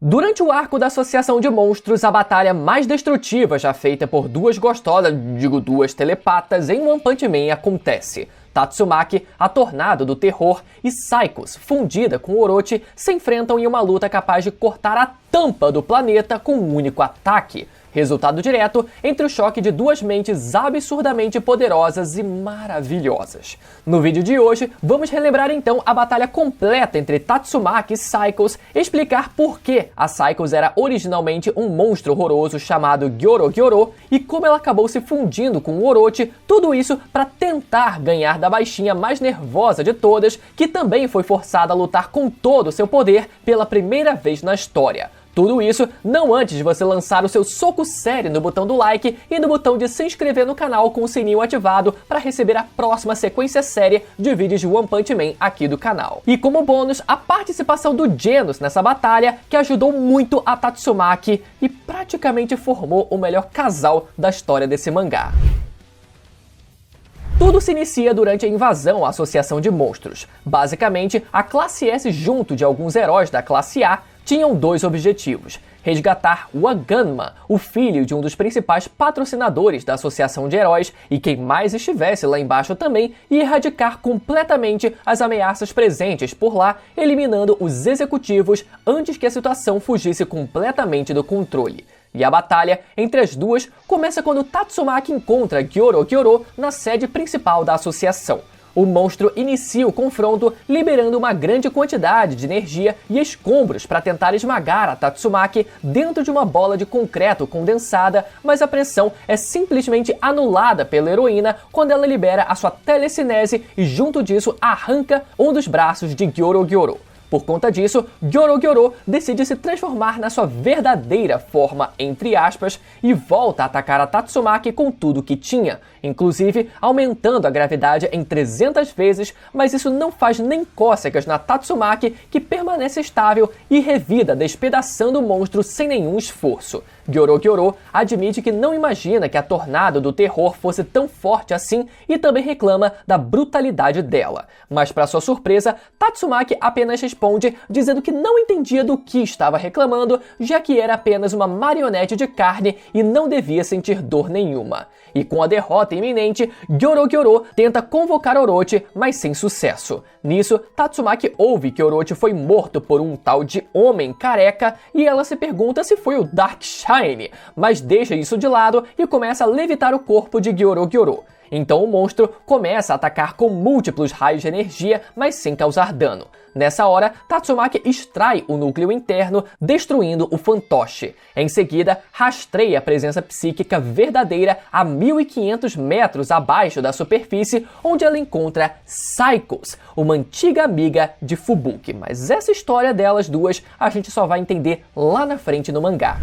Durante o arco da Associação de Monstros, a batalha mais destrutiva já feita por duas duas telepatas em One Punch Man acontece. Tatsumaki, a Tornado do Terror, e Psychos, fundida com Orochi, se enfrentam em uma luta capaz de cortar a tampa do planeta com um único ataque. Resultado direto entre o choque de duas mentes absurdamente poderosas e maravilhosas. No vídeo de hoje, vamos relembrar então a batalha completa entre Tatsumaki e Psychos, explicar por que a Psychos era originalmente um monstro horroroso chamado Gyoro e como ela acabou se fundindo com o Orochi, tudo isso para tentar ganhar da baixinha mais nervosa de todas, que também foi forçada a lutar com todo o seu poder pela primeira vez na história. Tudo isso não antes de você lançar o seu soco sério no botão do like e no botão de se inscrever no canal com o sininho ativado para receber a próxima sequência séria de vídeos de One Punch Man aqui do canal. E como bônus, a participação do Genos nessa batalha, que ajudou muito a Tatsumaki e praticamente formou o melhor casal da história desse mangá. Tudo se inicia durante a invasão à Associação de Monstros. Basicamente, a classe S junto de alguns heróis da classe A tinham dois objetivos: resgatar Waganma, o filho de um dos principais patrocinadores da Associação de Heróis e quem mais estivesse lá embaixo também, e erradicar completamente as ameaças presentes por lá, eliminando os executivos antes que a situação fugisse completamente do controle. E a batalha entre as duas começa quando Tatsumaki encontra Gyoro na sede principal da associação. O monstro inicia o confronto liberando uma grande quantidade de energia e escombros para tentar esmagar a Tatsumaki dentro de uma bola de concreto condensada, mas a pressão é simplesmente anulada pela heroína quando ela libera a sua telecinese e junto disso arranca um dos braços de Gyoro. Por conta disso, Gyoro decide se transformar na sua verdadeira forma, entre aspas, e volta a atacar a Tatsumaki com tudo que tinha, inclusive aumentando a gravidade em 300 vezes, mas isso não faz nem cócegas na Tatsumaki, que permanece estável e revida, despedaçando o monstro sem nenhum esforço. Gyoro admite que não imagina que a Tornado do Terror fosse tão forte assim e também reclama da brutalidade dela. Mas para sua surpresa, Tatsumaki apenas responde dizendo que não entendia do que estava reclamando, já que era apenas uma marionete de carne e não devia sentir dor nenhuma. E com a derrota iminente, Gyoro tenta convocar Orochi, mas sem sucesso. Nisso, Tatsumaki ouve que Orochi foi morto por um tal de homem careca e ela se pergunta se foi o Darkshine, mas deixa isso de lado e começa a levitar o corpo de Gyoro. Então o monstro começa a atacar com múltiplos raios de energia, mas sem causar dano. Nessa hora, Tatsumaki extrai o núcleo interno, destruindo o fantoche. Em seguida, rastreia a presença psíquica verdadeira a 1500 metros abaixo da superfície, onde ela encontra Psychos, uma antiga amiga de Fubuki. Mas essa história delas duas a gente só vai entender lá na frente no mangá.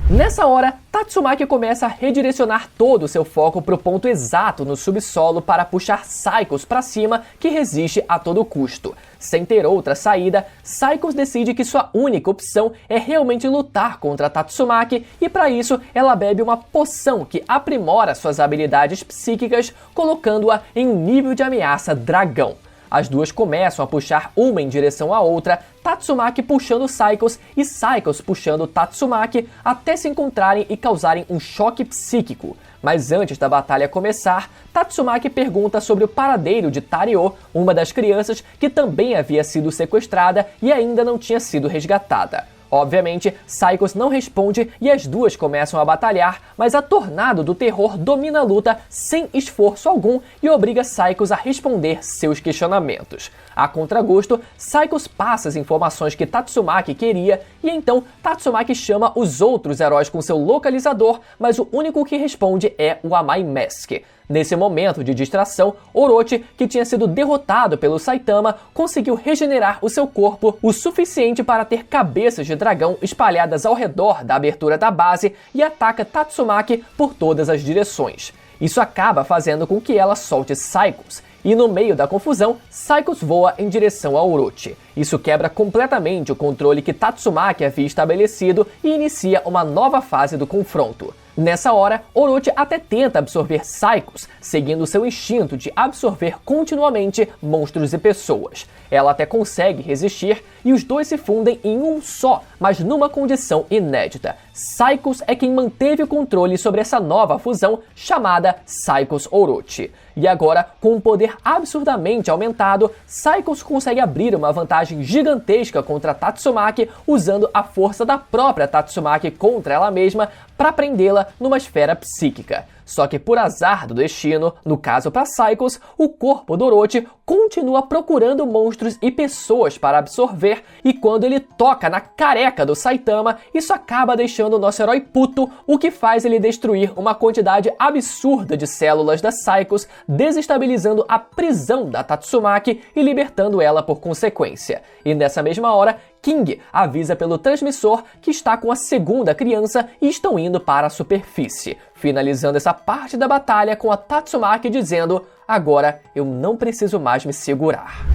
Nessa hora, Tatsumaki começa a redirecionar todo o seu foco para o ponto exato no subsolo para puxar Psychos para cima, que resiste a todo custo. Sem ter outra saída, Psychos decide que sua única opção é realmente lutar contra Tatsumaki e para isso ela bebe uma poção que aprimora suas habilidades psíquicas, colocando-a em um nível de ameaça dragão. As duas começam a puxar uma em direção à outra, Tatsumaki puxando Psychos e Psychos puxando Tatsumaki, até se encontrarem e causarem um choque psíquico. Mas antes da batalha começar, Tatsumaki pergunta sobre o paradeiro de Tario, uma das crianças que também havia sido sequestrada e ainda não tinha sido resgatada. Obviamente, Psychos não responde e as duas começam a batalhar, mas a Tornado do Terror domina a luta sem esforço algum e obriga Psychos a responder seus questionamentos. A contragosto, Psychos passa as informações que Tatsumaki queria e então Tatsumaki chama os outros heróis com seu localizador, mas o único que responde é o Amai Mask. Nesse momento de distração, Orochi, que tinha sido derrotado pelo Saitama, conseguiu regenerar o seu corpo o suficiente para ter cabeças de dragão espalhadas ao redor da abertura da base e ataca Tatsumaki por todas as direções. Isso acaba fazendo com que ela solte Psychos, e no meio da confusão, Psychos voa em direção a Orochi. Isso quebra completamente o controle que Tatsumaki havia estabelecido e inicia uma nova fase do confronto. Nessa hora, Orochi até tenta absorver Psychos, seguindo seu instinto de absorver continuamente monstros e pessoas. Ela até consegue resistir, e os dois se fundem em um só, mas numa condição inédita. Psychos é quem manteve o controle sobre essa nova fusão chamada Psychos Orochi. E agora, com um poder absurdamente aumentado, Psychos consegue abrir uma vantagem gigantesca contra Tatsumaki usando a força da própria Tatsumaki contra ela mesma para prendê-la numa esfera psíquica. Só que por azar do destino, no caso para Psychos, o corpo do Orochi continua procurando monstros e pessoas para absorver, e quando ele toca na careca do Saitama, isso acaba deixando o nosso herói puto, o que faz ele destruir uma quantidade absurda de células da Psychos, desestabilizando a prisão da Tatsumaki e libertando ela por consequência. E nessa mesma hora, King avisa pelo transmissor que está com a segunda criança e estão indo para a superfície, finalizando essa parte da batalha com a Tatsumaki dizendo: "Agora eu não preciso mais me segurar."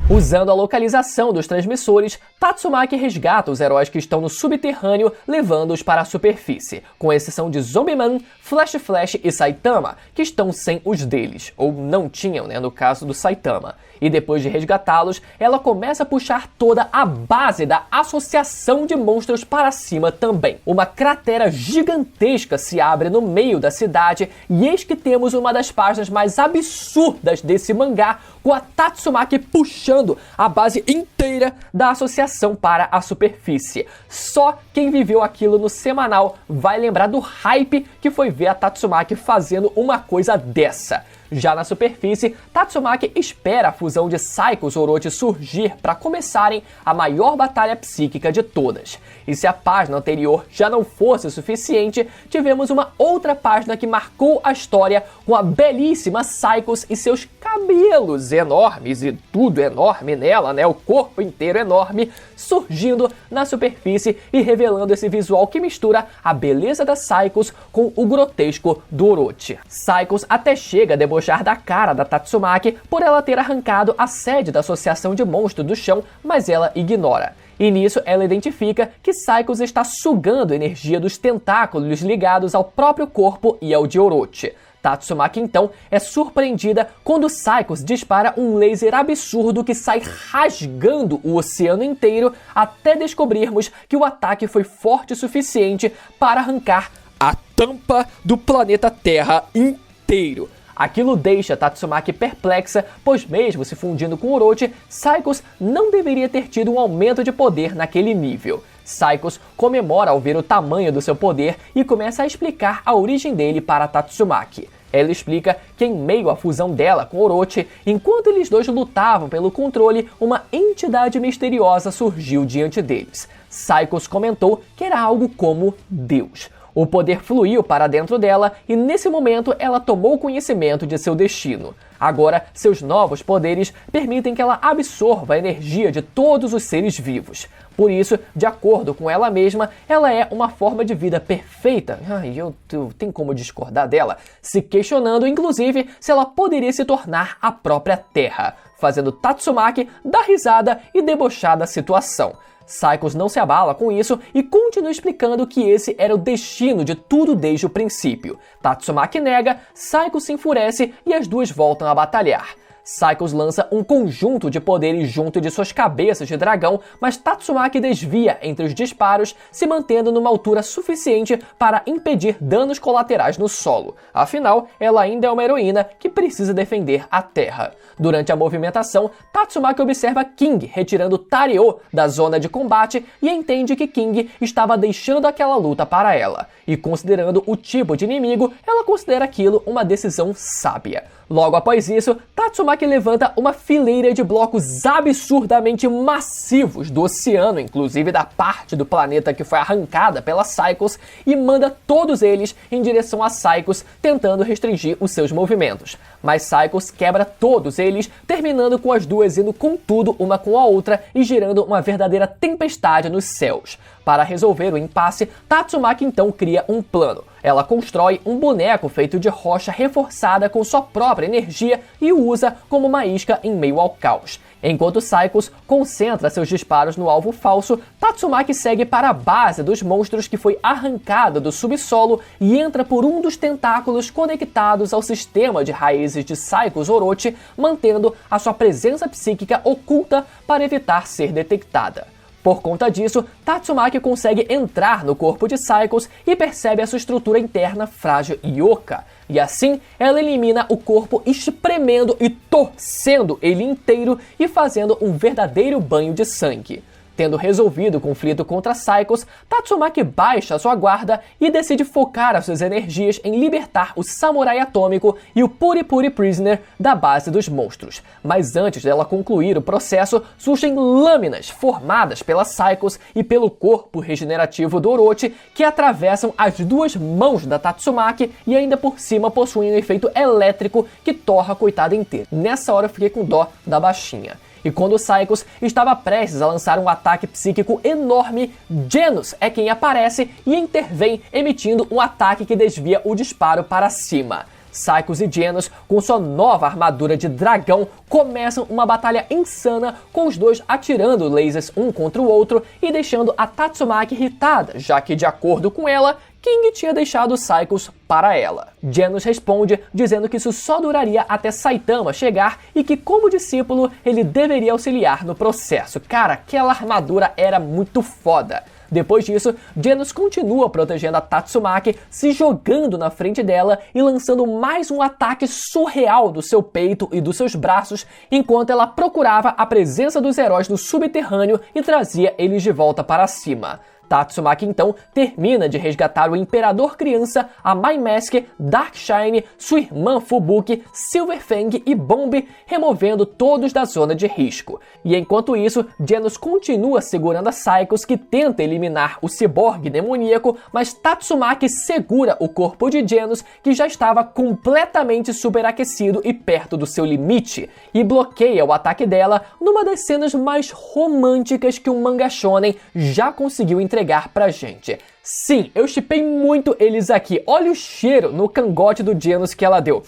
Usando a localização dos transmissores, Tatsumaki resgata os heróis que estão no subterrâneo, levando-os para a superfície, com exceção de Zombieman, Flash e Saitama, que estão sem os deles, ou não tinham, no caso do Saitama. E depois de resgatá-los, ela começa a puxar toda a base da associação de monstros para cima também. Uma cratera gigantesca se abre no meio da cidade, e eis que temos uma das páginas mais absurdas desse mangá, com a Tatsumaki puxando a base inteira da associação para a superfície. Só quem viveu aquilo no semanal vai lembrar do hype que foi ver a Tatsumaki fazendo uma coisa dessa. Já na superfície, Tatsumaki espera a fusão de Psychos Orochi surgir para começarem a maior batalha psíquica de todas. E se a página anterior já não fosse suficiente, tivemos uma outra página que marcou a história com a belíssima Psychos e seus cabelos enormes e tudo enorme nela, o corpo inteiro enorme, surgindo na superfície e revelando esse visual que mistura a beleza da Psychos com o grotesco do Orochi. Psychos até chega a debochar da cara da Tatsumaki por ela ter arrancado a sede da associação de monstros do chão, mas ela ignora. E nisso ela identifica que Psychos está sugando energia dos tentáculos ligados ao próprio corpo e ao de Orochi. Tatsumaki então é surpreendida quando Psychos dispara um laser absurdo que sai rasgando o oceano inteiro, até descobrirmos que o ataque foi forte o suficiente para arrancar a tampa do planeta Terra inteiro. Aquilo deixa Tatsumaki perplexa, pois mesmo se fundindo com Orochi, Psychos não deveria ter tido um aumento de poder naquele nível. Psychos comemora ao ver o tamanho do seu poder e começa a explicar a origem dele para Tatsumaki. Ela explica que em meio à fusão dela com Orochi, enquanto eles dois lutavam pelo controle, uma entidade misteriosa surgiu diante deles. Psychos comentou que era algo como Deus. O poder fluiu para dentro dela e nesse momento ela tomou conhecimento de seu destino. Agora, seus novos poderes permitem que ela absorva a energia de todos os seres vivos. Por isso, de acordo com ela mesma, ela é uma forma de vida perfeita. Eu tenho como discordar dela, se questionando inclusive se ela poderia se tornar a própria Terra, fazendo Tatsumaki dar risada e debochar da situação. Psychos não se abala com isso e continua explicando que esse era o destino de tudo desde o princípio. Tatsumaki nega, Psychos se enfurece e as duas voltam a batalhar. Psychos lança um conjunto de poderes junto de suas cabeças de dragão, mas Tatsumaki desvia entre os disparos, se mantendo numa altura suficiente para impedir danos colaterais no solo. Afinal, ela ainda é uma heroína que precisa defender a Terra. Durante a movimentação, Tatsumaki observa King retirando Tario da zona de combate e entende que King estava deixando aquela luta para ela. E considerando o tipo de inimigo, ela considera aquilo uma decisão sábia. Logo após isso, Tatsumaki levanta uma fileira de blocos absurdamente massivos do oceano, inclusive da parte do planeta que foi arrancada pela Psychos, e manda todos eles em direção a Psychos, tentando restringir os seus movimentos. Mas Psychos quebra todos eles, terminando com as duas indo com tudo uma com a outra e gerando uma verdadeira tempestade nos céus. Para resolver o impasse, Tatsumaki então cria um plano. Ela constrói um boneco feito de rocha reforçada com sua própria energia e o usa como uma isca em meio ao caos. Enquanto Psychos concentra seus disparos no alvo falso, Tatsumaki segue para a base dos monstros que foi arrancada do subsolo e entra por um dos tentáculos conectados ao sistema de raízes de Psychos Orochi, mantendo a sua presença psíquica oculta para evitar ser detectada. Por conta disso, Tatsumaki consegue entrar no corpo de Psychos e percebe a sua estrutura interna frágil e oca. E assim, ela elimina o corpo espremendo e torcendo ele inteiro e fazendo um verdadeiro banho de sangue. Tendo resolvido o conflito contra Psychos, Tatsumaki baixa sua guarda e decide focar as suas energias em libertar o Samurai Atômico e o Puri Puri Prisoner da base dos monstros. Mas antes dela concluir o processo, surgem lâminas formadas pela Psychos e pelo corpo regenerativo do Orochi que atravessam as duas mãos da Tatsumaki e ainda por cima possuem um efeito elétrico que torra a coitada inteira. Nessa hora eu fiquei com dó da baixinha. E quando Psychos estava prestes a lançar um ataque psíquico enorme, Genos é quem aparece e intervém, emitindo um ataque que desvia o disparo para cima. Psychos e Genos, com sua nova armadura de dragão, começam uma batalha insana, com os dois atirando lasers um contra o outro e deixando a Tatsumaki irritada, já que, de acordo com ela, King tinha deixado Psychos para ela. Genos responde dizendo que isso só duraria até Saitama chegar e que, como discípulo, ele deveria auxiliar no processo. Cara, aquela armadura era muito foda. Depois disso, Genos continua protegendo a Tatsumaki, se jogando na frente dela e lançando mais um ataque surreal do seu peito e dos seus braços, enquanto ela procurava a presença dos heróis no subterrâneo e trazia eles de volta para cima. Tatsumaki então termina de resgatar o Imperador Criança, a Mai Mask, Darkshine, sua irmã Fubuki, Silverfang e Bomb, removendo todos da zona de risco. E enquanto isso, Genos continua segurando a Psychos, que tenta eliminar o ciborgue demoníaco, mas Tatsumaki segura o corpo de Genos, que já estava completamente superaquecido e perto do seu limite, e bloqueia o ataque dela numa das cenas mais românticas que um manga shonen já conseguiu entregar pra gente. Sim, eu shippei muito eles aqui. Olha o cheiro no cangote do Genos que ela deu.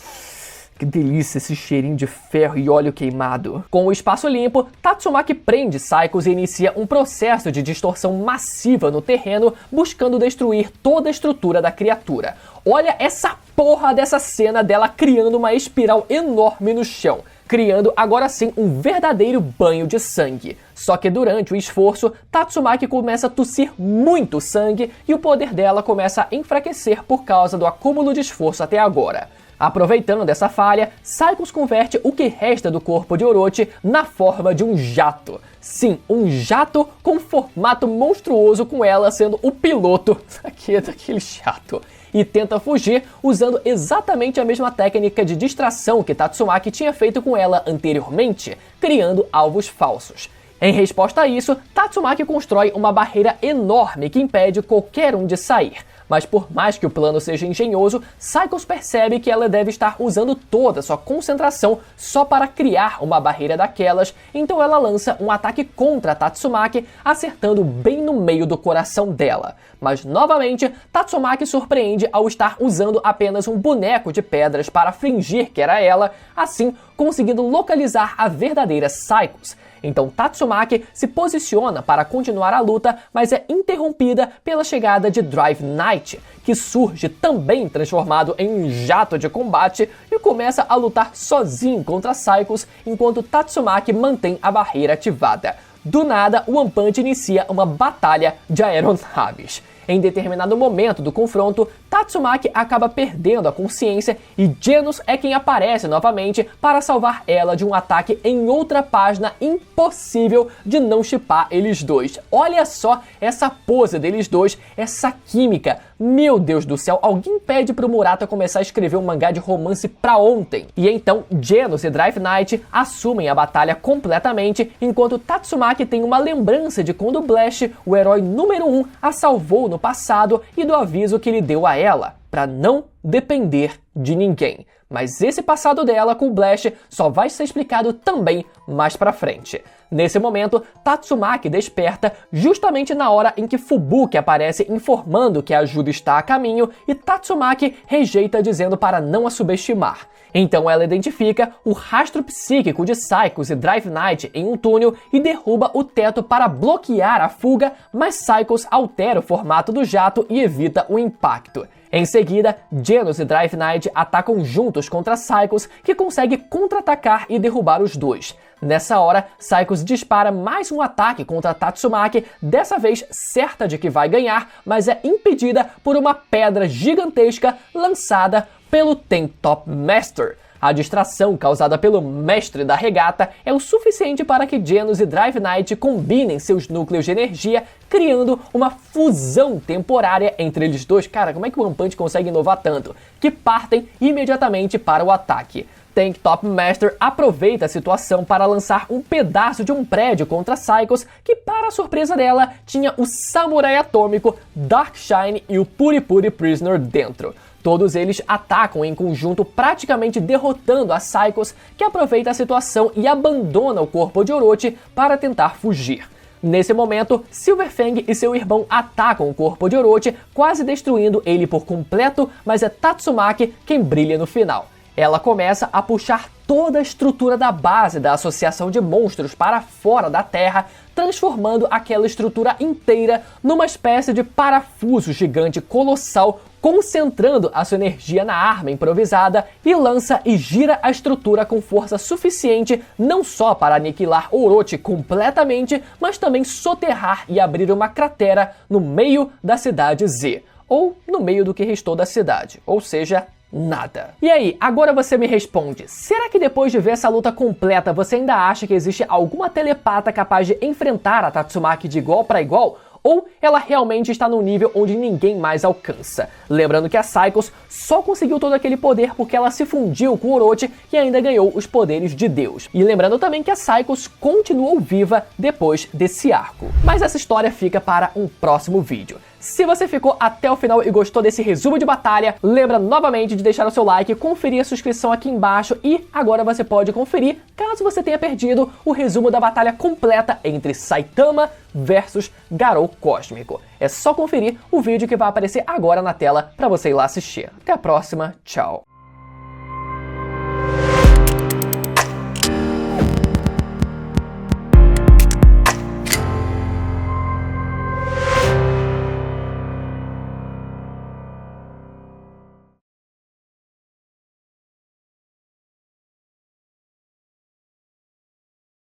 Que delícia esse cheirinho de ferro e óleo queimado. Com o espaço limpo, Tatsumaki prende Psychos e inicia um processo de distorção massiva no terreno, buscando destruir toda a estrutura da criatura. Olha essa porra dessa cena dela criando uma espiral enorme no chão, criando agora sim um verdadeiro banho de sangue. Só que durante o esforço, Tatsumaki começa a tossir muito sangue e o poder dela começa a enfraquecer por causa do acúmulo de esforço até agora. Aproveitando essa falha, Psychos converte o que resta do corpo de Orochi na forma de um jato. Sim, um jato com formato monstruoso, com ela sendo o piloto daquele jato. E tenta fugir usando exatamente a mesma técnica de distração que Tatsumaki tinha feito com ela anteriormente, criando alvos falsos. Em resposta a isso, Tatsumaki constrói uma barreira enorme que impede qualquer um de sair. Mas por mais que o plano seja engenhoso, Psychos percebe que ela deve estar usando toda sua concentração só para criar uma barreira daquelas, então ela lança um ataque contra Tatsumaki, acertando bem no meio do coração dela. Mas novamente, Tatsumaki surpreende ao estar usando apenas um boneco de pedras para fingir que era ela, assim conseguindo localizar a verdadeira Psychos. Então Tatsumaki se posiciona para continuar a luta, mas é interrompida pela chegada de Drive Knight, que surge também transformado em um jato de combate e começa a lutar sozinho contra Psychos, enquanto Tatsumaki mantém a barreira ativada. Do nada, o One Punch inicia uma batalha de aeronaves. Em determinado momento do confronto, Tatsumaki acaba perdendo a consciência e Genos é quem aparece novamente para salvar ela de um ataque em outra página impossível de não shippar eles dois. Olha só essa pose deles dois, essa química. Meu Deus do céu, alguém pede pro Murata começar a escrever um mangá de romance pra ontem. E então, Genos e Drive Knight assumem a batalha completamente, enquanto Tatsumaki tem uma lembrança de quando Blast, o herói número 1, a salvou no passado e do aviso que ele deu a ela, para não depender de ninguém. Mas esse passado dela com o Blast só vai ser explicado também mais pra frente. Nesse momento, Tatsumaki desperta justamente na hora em que Fubuki aparece informando que a ajuda está a caminho e Tatsumaki rejeita dizendo para não a subestimar. Então ela identifica o rastro psíquico de Psychos e Drive Knight em um túnel e derruba o teto para bloquear a fuga, mas Psychos altera o formato do jato e evita o impacto. Em seguida, Genos e Drive Knight atacam juntos contra Psychos, que consegue contra-atacar e derrubar os dois. Nessa hora, Psychos dispara mais um ataque contra Tatsumaki, dessa vez certa de que vai ganhar, mas é impedida por uma pedra gigantesca lançada pelo Tank Top Master. A distração causada pelo mestre da regata é o suficiente para que Genos e Drive Knight combinem seus núcleos de energia, criando uma fusão temporária entre eles dois. Cara, como é que o One Punch consegue inovar tanto? Que partem imediatamente para o ataque. Tank Top Master aproveita a situação para lançar um pedaço de um prédio contra Psychos, que para a surpresa dela, tinha o Samurai Atômico, Darkshine e o Puri-Puri Prisoner dentro. Todos eles atacam em conjunto, praticamente derrotando a Psychos, que aproveita a situação e abandona o corpo de Orochi para tentar fugir. Nesse momento, Silverfang e seu irmão atacam o corpo de Orochi, quase destruindo ele por completo, mas é Tatsumaki quem brilha no final. Ela começa a puxar toda a estrutura da base da Associação de Monstros para fora da Terra, transformando aquela estrutura inteira numa espécie de parafuso gigante colossal, concentrando a sua energia na arma improvisada e lança e gira a estrutura com força suficiente não só para aniquilar Orochi completamente, mas também soterrar e abrir uma cratera no meio da cidade Z, ou no meio do que restou da cidade, ou seja, nada. E aí, agora você me responde, será que depois de ver essa luta completa você ainda acha que existe alguma telepata capaz de enfrentar a Tatsumaki de igual para igual? Ou ela realmente está num nível onde ninguém mais alcança? Lembrando que a Psychos só conseguiu todo aquele poder porque ela se fundiu com Orochi e ainda ganhou os poderes de Deus. E lembrando também que a Psychos continuou viva depois desse arco. Mas essa história fica para um próximo vídeo. Se você ficou até o final e gostou desse resumo de batalha, lembra novamente de deixar o seu like, conferir a sua inscrição aqui embaixo e agora você pode conferir, caso você tenha perdido, o resumo da batalha completa entre Saitama versus Garou Cósmico. É só conferir o vídeo que vai aparecer agora na tela para você ir lá assistir. Até a próxima, tchau!